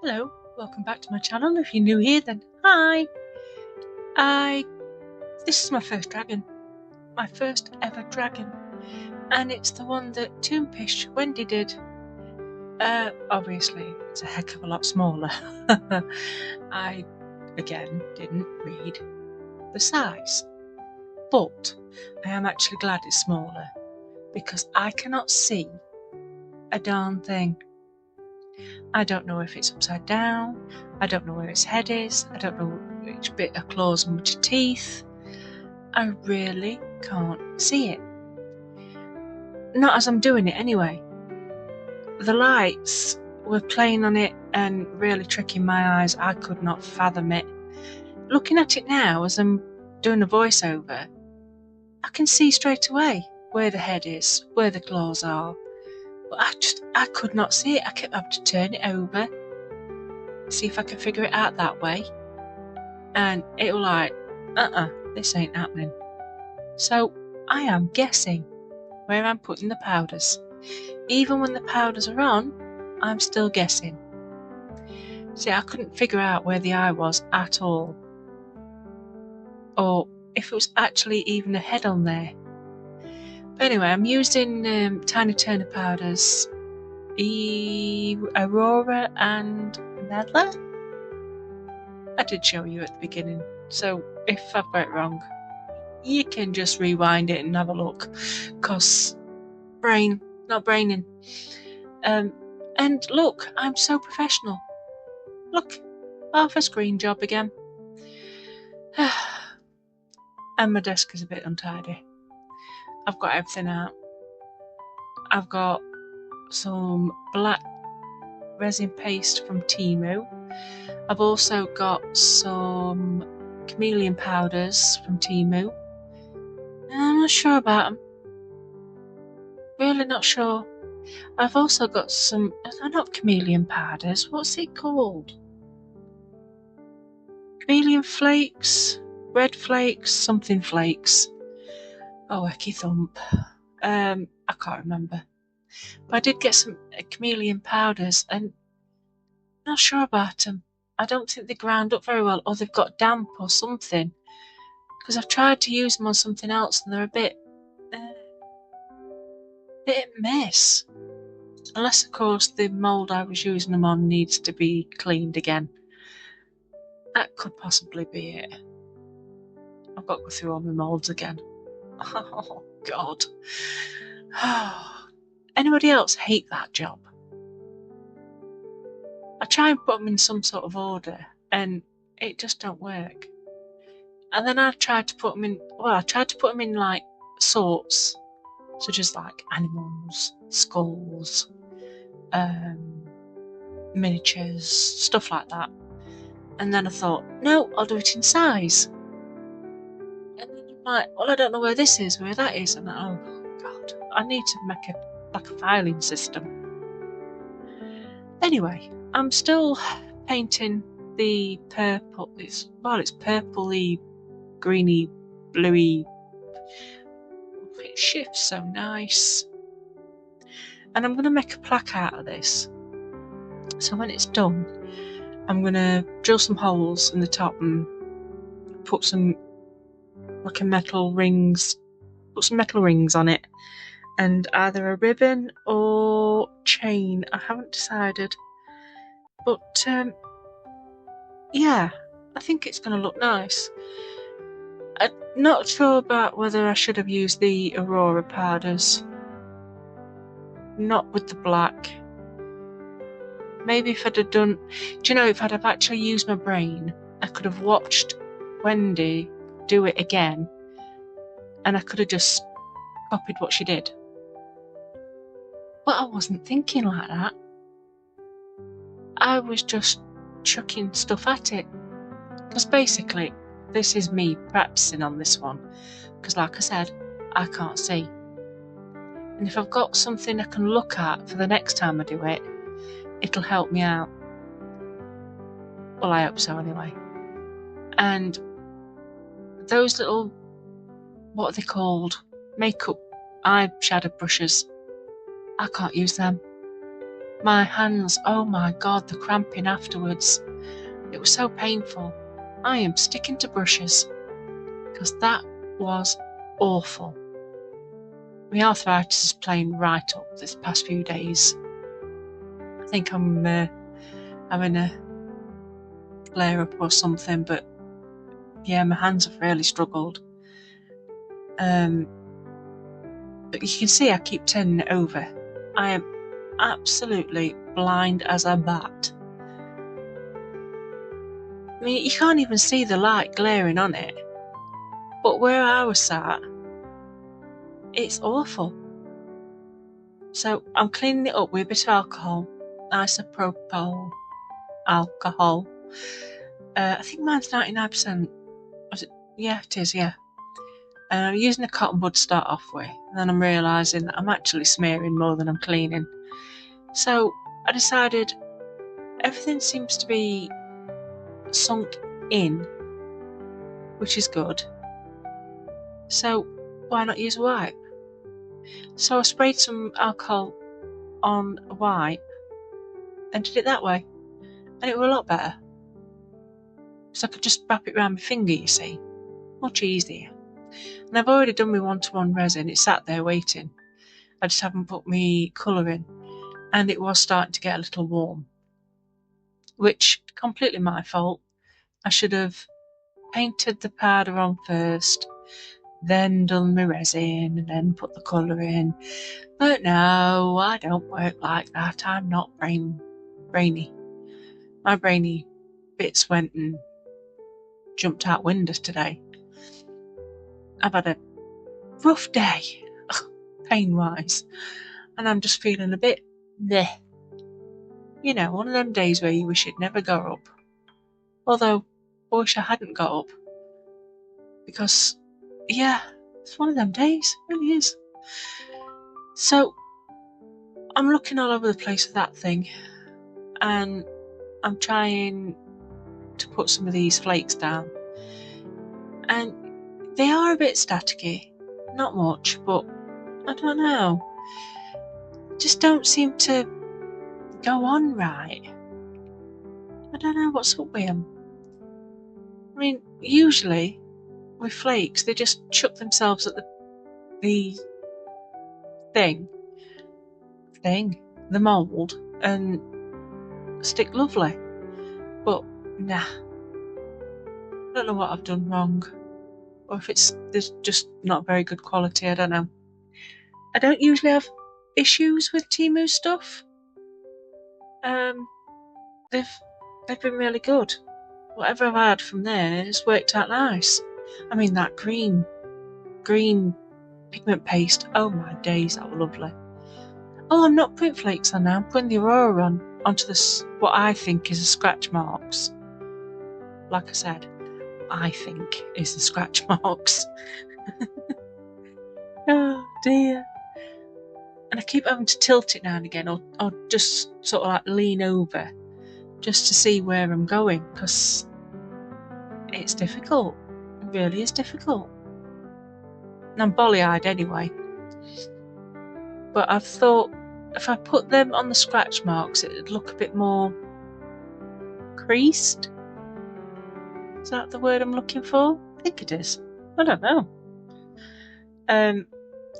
Hello, welcome back to my channel. If you're new here, then hi. This is my first dragon, my first ever dragon, and it's the one that Toonpish Wendy did. Obviously, it's a heck of a lot smaller. I, again, didn't read the size, but I am actually glad it's smaller because I cannot see a darn thing. I don't know if it's upside down, I don't know where its head is, I don't know which bit of claws and which teeth. I really can't see it. Not as I'm doing it anyway. The lights were playing on it and really tricking my eyes. I could not fathom it. Looking at it now as I'm doing a voiceover, I can see straight away where the head is, where the claws are. But I could not see it. I kept having to turn it over, see if I could figure it out that way. And it was like, this ain't happening. So I am guessing where I'm putting the powders. Even when the powders are on, I'm still guessing. See, I couldn't figure out where the eye was at all, or if it was actually even a head on there. But anyway, I'm using Tiny Turner powders, Aurora and Nether. I did show you at the beginning, so if I've got it wrong, you can just rewind it and have a look, cause not braining. And look, I'm so professional. Look, half a screen job again. And my desk is a bit untidy. I've got everything out. I've got some black resin paste from Temu. I've also got some chameleon powders from Temu. I'm not sure about them. Really not sure. I've also got some, they're not chameleon powders, what's it called? Chameleon flakes, red flakes, something flakes. Oh, hecky thump. I can't remember. But I did get some chameleon powders and I'm not sure about them. I don't think they ground up very well, or they've got damp or something. Because I've tried to use them on something else and they're a bit mess. Unless, of course, the mould I was using them on needs to be cleaned again. That could possibly be it. I've got to go through all my moulds again. Oh, God. Anybody else hate that job? I try and put them in some sort of order and it just don't work. And then I tried to put them in, like sorts, such as like animals, skulls, miniatures, stuff like that. And then I thought, no, I'll do it in size. And then I'm like, well, I don't know where this is, where that is. And oh God, I need to make a filing system. Anyway, I'm still painting the purple. It's purpley, greeny, bluey. It shifts so nice. And I'm going to make a plaque out of this. So when it's done, I'm going to drill some holes in the top and put some metal rings on it, and either a ribbon or chain. I haven't decided, but yeah, I think it's going to look nice. I'm not sure about whether I should have used the Aurora powders, not with the black. Maybe if I'd have done, if I'd have actually used my brain, I could have watched Wendy do it again and I could have just copied what she did. But I wasn't thinking like that. I was just chucking stuff at it. Because basically, this is me practicing on this one. Because like I said, I can't see. And if I've got something I can look at for the next time I do it, it'll help me out. Well, I hope so anyway. And those little, what are they called? Makeup eyeshadow brushes. I can't use them. My hands, oh my God, the cramping afterwards. It was so painful. I am sticking to brushes because that was awful. My arthritis is playing right up this past few days. I think I'm having a flare up or something, but yeah, my hands have really struggled. But you can see I keep turning it over. I am absolutely blind as a bat. I mean, you can't even see the light glaring on it. But where I was sat, it's awful. So I'm cleaning it up with a bit of alcohol, isopropyl alcohol. I think mine's 99%. Was it? Yeah, it is, yeah. I'm using a cotton bud to start off with, and then I'm realising that I'm actually smearing more than I'm cleaning. So I decided everything seems to be sunk in, which is good. So why not use a wipe? So I sprayed some alcohol on a wipe and did it that way, and it was a lot better. So I could just wrap it around my finger, you see. Much easier. And I've already done my 1-to-1 resin. It sat there waiting. I just haven't put my colour in. And it was starting to get a little warm. Which, completely my fault. I should have painted the powder on first, then done my resin, and then put the colour in. But no, I don't work like that. I'm not brainy. My brainy bits went and jumped out windows today. I've had a rough day, pain-wise, and I'm just feeling a bit meh. You know, one of them days where you wish you'd never got up. Although, I wish I hadn't got up. Because, yeah, it's one of them days, it really is. So, I'm looking all over the place with that thing, and I'm trying to put some of these flakes down. And they are a bit staticky, not much, but I don't know. Just don't seem to go on right. I don't know what's up with them. I mean, usually with flakes, they just chuck themselves at the mould, and stick lovely. But nah, I don't know what I've done wrong, or if there's just not very good quality. I don't know. I don't usually have issues with Temu stuff. They've been really good. Whatever I've had from there has worked out nice. I mean, that green pigment paste, oh my days, that was lovely. Oh, I'm not putting flakes on now, I'm putting the Aurora onto this, what I think is the scratch marks. Like I said, I think is the scratch marks. Oh dear. And I keep having to tilt it now and again, or just sort of like lean over, just to see where I'm going, because it's difficult. It really is difficult. And I'm bolly-eyed anyway. But I've thought if I put them on the scratch marks, it'd look a bit more creased. Is that the word I'm looking for? I think it is. I don't know. And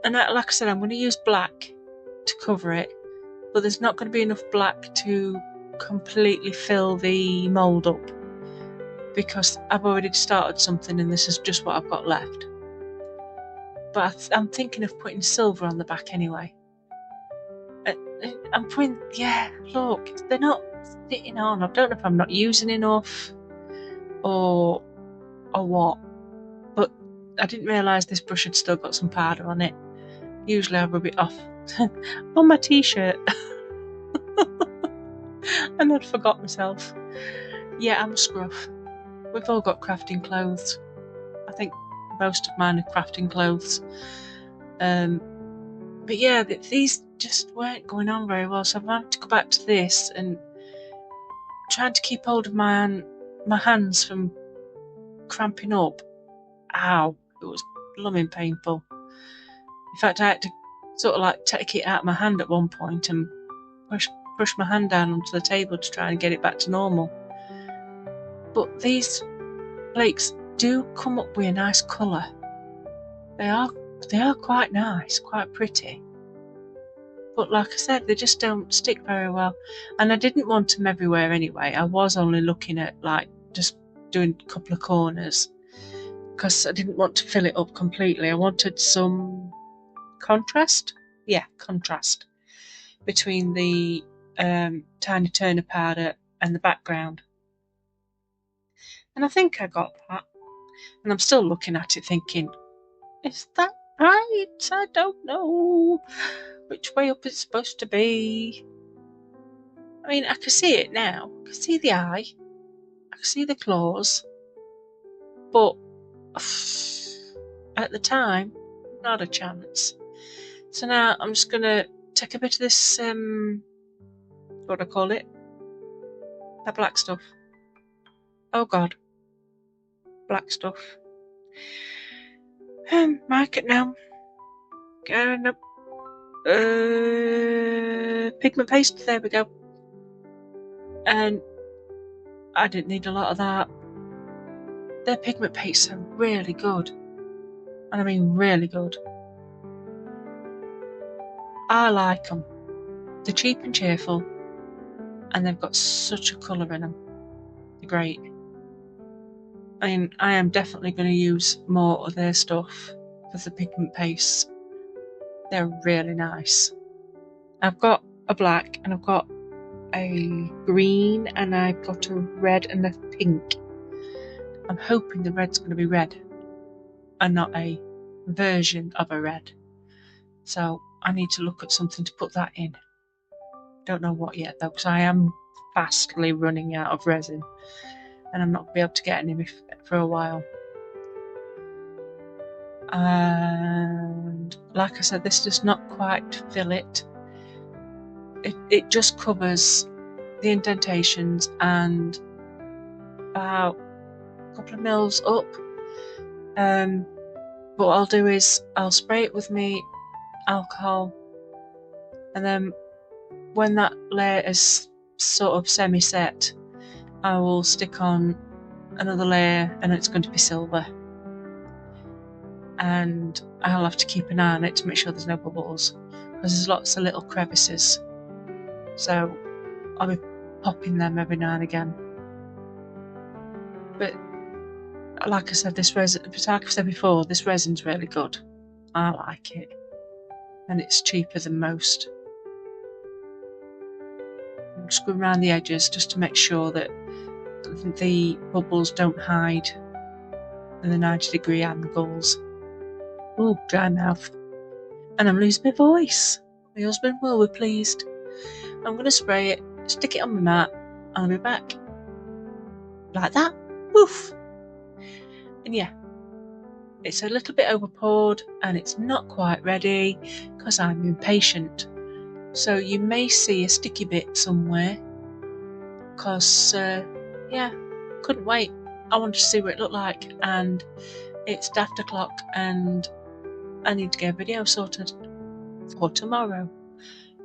like I said, I'm going to use black to cover it, but there's not going to be enough black to completely fill the mould up, because I've already started something and this is just what I've got left. But I'm thinking of putting silver on the back anyway. I'm putting, yeah, look, they're not sitting on. I don't know if I'm not using enough or what, but I didn't realise this brush had still got some powder on it. Usually I rub it off on my t-shirt. And I'd forgot myself. Yeah, I'm a scruff. We've all got crafting clothes. I think most of mine are crafting clothes. But yeah, these just weren't going on very well, so I've had to go back to this and trying to keep hold of my hands from cramping up. Ow, it was blooming painful. In fact, I had to sort of like take it out of my hand at one point and brush my hand down onto the table to try and get it back to normal. But these flakes do come up with a nice colour. They are quite nice, quite pretty. But like I said, they just don't stick very well. And I didn't want them everywhere anyway. I was only looking at like just doing a couple of corners because I didn't want to fill it up completely. I wanted some contrast. Yeah, contrast between the tiny turner powder and the background. And I think I got that. And I'm still looking at it thinking, is that right? I don't know which way up it's supposed to be. I mean, I can see it now. I can see the eye. I can see the claws. But at the time, not a chance. So now I'm just going to take a bit of this, what do I call it? That black stuff. Oh God. Black stuff. Mark it now. Going up. Pigment paste, there we go. And I didn't need a lot of that. Their pigment pastes are really good. And I mean really good. I like them. They're cheap and cheerful. And they've got such a colour in them. They're great. I mean, I am definitely going to use more of their stuff for the pigment pastes. They're really nice. I've got a black and I've got a green and I've got a red and a pink. I'm hoping the red's going to be red and not a version of a red. So I need to look at something to put that in. Don't know what yet though, because I am fastly running out of resin and I'm not going to be able to get any for a while. And like I said, this does not quite fill it. It just covers the indentations and about a couple of mils up. But what I'll do is I'll spray it with me alcohol, and then when that layer is sort of semi-set, I will stick on another layer and it's going to be silver. And I'll have to keep an eye on it to make sure there's no bubbles, because there's lots of little crevices. So I'll be popping them every now and again. But like I said, this resin, like I've said before, this resin's really good. I like it. And it's cheaper than most. I'm just going around the edges just to make sure that the bubbles don't hide in the 90-degree angles. Oh, dry mouth. And I'm losing my voice. My husband will be pleased. I'm going to spray it, stick it on my mat, and I'll be back. Like that. Woof. And yeah, it's a little bit over poured and it's not quite ready because I'm impatient. So you may see a sticky bit somewhere because, yeah, couldn't wait. I wanted to see what it looked like, and it's daft o'clock and I need to get a video sorted for tomorrow.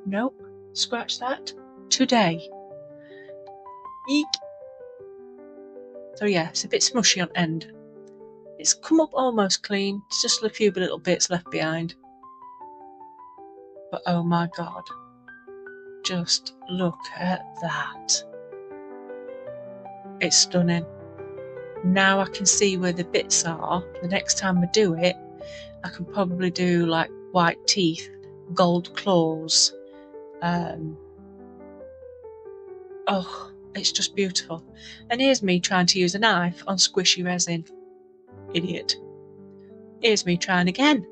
Nope, scratch that. Today. Eek. So yeah, it's a bit smushy on end. It's come up almost clean. It's just a few little bits left behind. But oh my God. Just look at that. It's stunning. Now I can see where the bits are. The next time I do it, I can probably do like white teeth, gold claws. Oh, it's just beautiful. And here's me trying to use a knife on squishy resin. Idiot. Here's me trying again,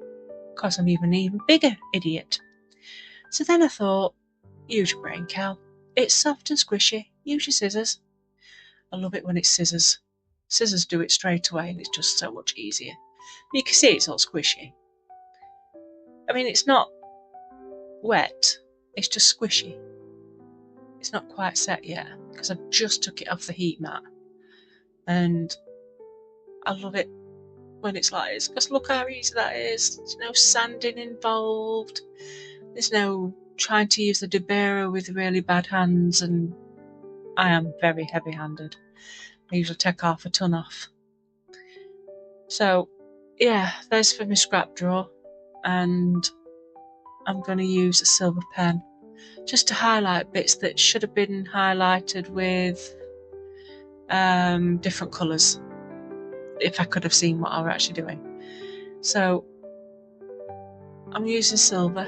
because I'm even bigger idiot. So then I thought, use your brain, Cal. It's soft and squishy. Use your scissors. I love it when it's scissors. Scissors do it straight away and it's just so much easier. You can see it's all squishy. I mean, it's not wet, it's just squishy. It's not quite set yet because I've just took it off the heat mat. And I love it when it's like this, because look how easy that is. There's no sanding involved. There's no trying to use the Debero with really bad hands, and I am very heavy-handed. I usually take half a ton off. So yeah, there's for my scrap drawer, and I'm going to use a silver pen just to highlight bits that should have been highlighted with different colours, if I could have seen what I were actually doing. So I'm using silver,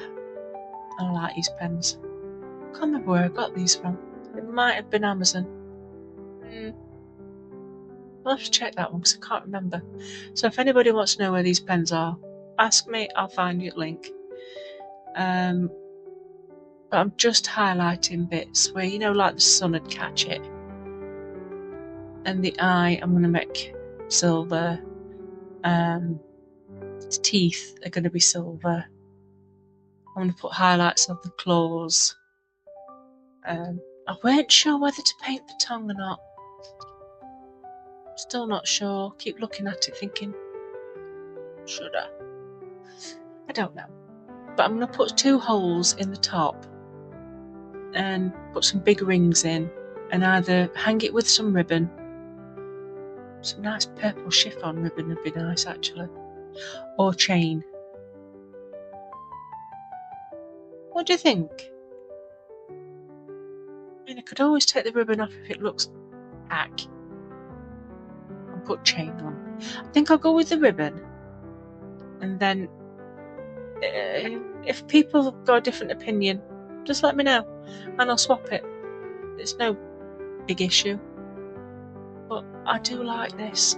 and I like these pens. I can't remember where I got these from. It might have been Amazon. I'll have to check that one because I can't remember. So if anybody wants to know where these pens are, ask me, I'll find you a link. But I'm just highlighting bits where, you know, like the sun would catch it. And the eye, I'm going to make silver. Its teeth are going to be silver. I'm going to put highlights of the claws. I weren't sure whether to paint the tongue or not. Still not sure. Keep looking at it thinking, should I? I don't know. But I'm going to put 2 holes in the top and put some big rings in, and either hang it with some ribbon. Some nice purple chiffon ribbon would be nice actually. Or chain. What do you think? I mean, I could always take the ribbon off if it looks hack and put chain on. I think I'll go with the ribbon, and then if people have got a different opinion, just let me know and I'll swap it. It's no big issue. But I do like this.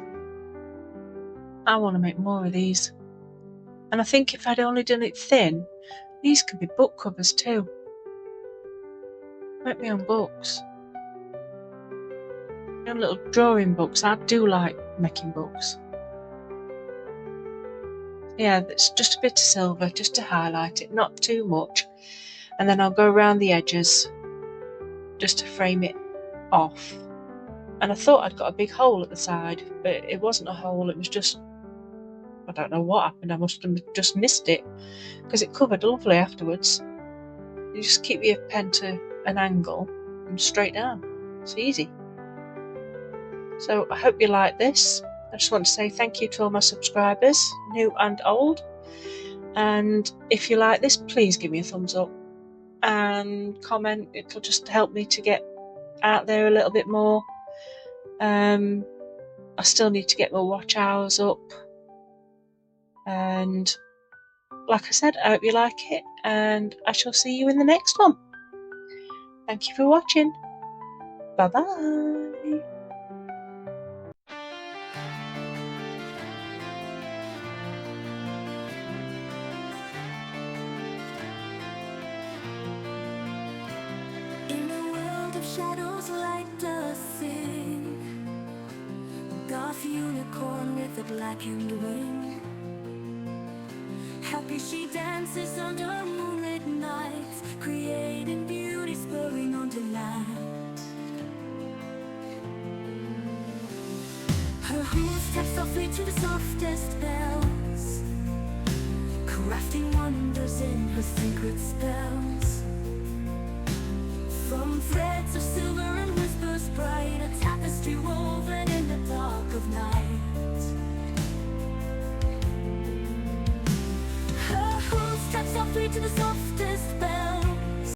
I want to make more of these. And I think if I'd only done it thin, these could be book covers too. Make my own books. My own little drawing books. I do like making books. Yeah, it's just a bit of silver, just to highlight it, not too much. And then I'll go around the edges just to frame it off. And I thought I'd got a big hole at the side, but it wasn't a hole, it was just, I don't know what happened, I must have just missed it, because it covered lovely afterwards. You just keep your pen to an angle and straight down. It's easy. So I hope you like this. I just want to say thank you to all my subscribers, new and old. And if you like this, please give me a thumbs up and comment. It'll just help me to get out there a little bit more. I still need to get my watch hours up. And like I said, I hope you like it, and I shall see you in the next one. Thank you for watching. Bye bye. Shadows light the scene. Goth unicorn with a blackened wing. Happy she dances under moonlit nights, creating beauty, spurring on delight. Her hooves step softly to the softest bells, crafting wonders in her secret spells. From threads of silver and whispers bright, a tapestry woven in the dark of night. Her hooves step softly to the softest